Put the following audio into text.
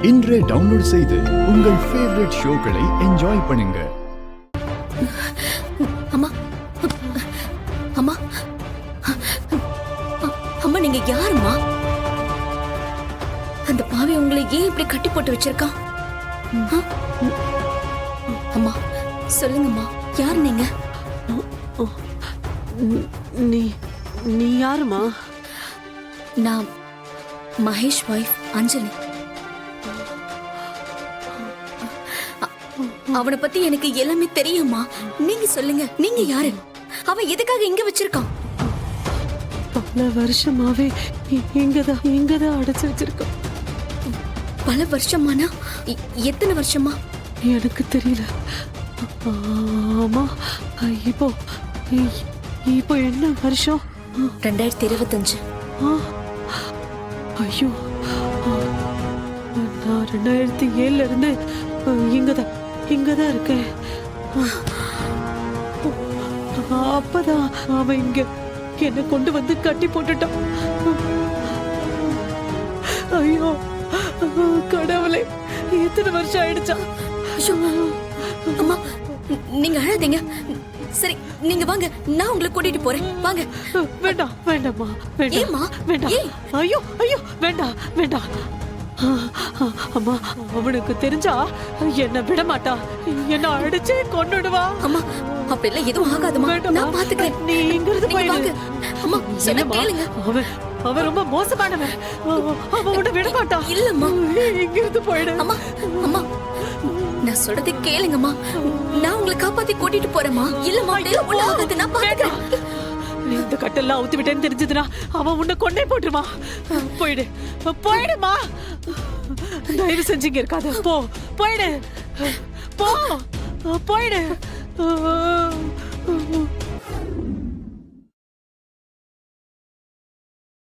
இன்றே டவுன்லோட் செய்து உங்கள் ஃபேவரட் ஷோக்களை என்ஜாய் பண்ணுங்க. அம்மா அம்மா அம்மா, நீங்க யாருமா? அந்த பாவி உங்களை ஏன் இப்படி கட்டி போட்டு வச்சிருக்கான்? அம்மா சொல்லுங்கம்மா, யார் நீங்க? நீ யாருமா? நான் மகேஷ் வைஃப் அஞ்சலி. அவனை பத்தி எனக்கு எல்லாமே தெரியுமா. நீங்க சொல்லுங்க, நீங்க யாரு? அவன் எதுக்காக இங்க வச்சிருக்கான்? பல வருஷமாவே இங்கதான் அடைச்சு வச்சிருக்கான். பல வருஷமானா எத்தனை வருஷமா? எனக்கு தெரியல. ஆமா, இப்போ என்ன வருஷம்? 2025. ஐயோ, நான் 2007 இருந்து இங்கதான் இருக்கேன். அப்பதான் அவன் இங்க என்ன கொண்டு வந்து கட்டி போட்டுட்டான். ஐயோ கடவுளே, எத்தனை வருஷம் ஆயிடுச்சா? ஐயோ அம்மா, நீங்க அழாதீங்க. சரி, நீங்க வாங்க, நான் உங்களை கூட்டிட்டு போறேன். வாங்க. வேண்டாம்மா, ஏம்மா? வேண்டாம். ஐயோ வேண்டாம். அம்மா, அவனுக்கு தெரிஞ்சா என்ன விட மாட்டா, என்ன அடிச்சு கொன்னுடுவா. அம்மா, அப்படிலாம் எதுவும் ஆகாதுமா, நான் பாத்துக்கிறேன். நீ இங்கிருந்து போயிடு. அம்மா சொன்னா கேளுங்க. அவன் ரொம்ப மோசமானவன். அவன் உன்னை விட மாட்டா. இல்லம்மா, இங்கிருந்து போயிடு. அம்மா நான் சொல்றதை கேளுங்கம்மா. நான் உங்களை காப்பாத்தி கூட்டிட்டு போறேம்மா. இல்லம்மா, ஒண்ணு ஆகாது, நான் பாத்துக்கிறேன். நீ இந்த கட்டெல்லாம் அவுத்து விட்டேன்னு தெரிஞ்சதுன்னா அவன் உன்னை கொண்டே போட்டுருமா. போயிடுமா. தயவு செஞ்சுங்க இருக்காது. போயிடு.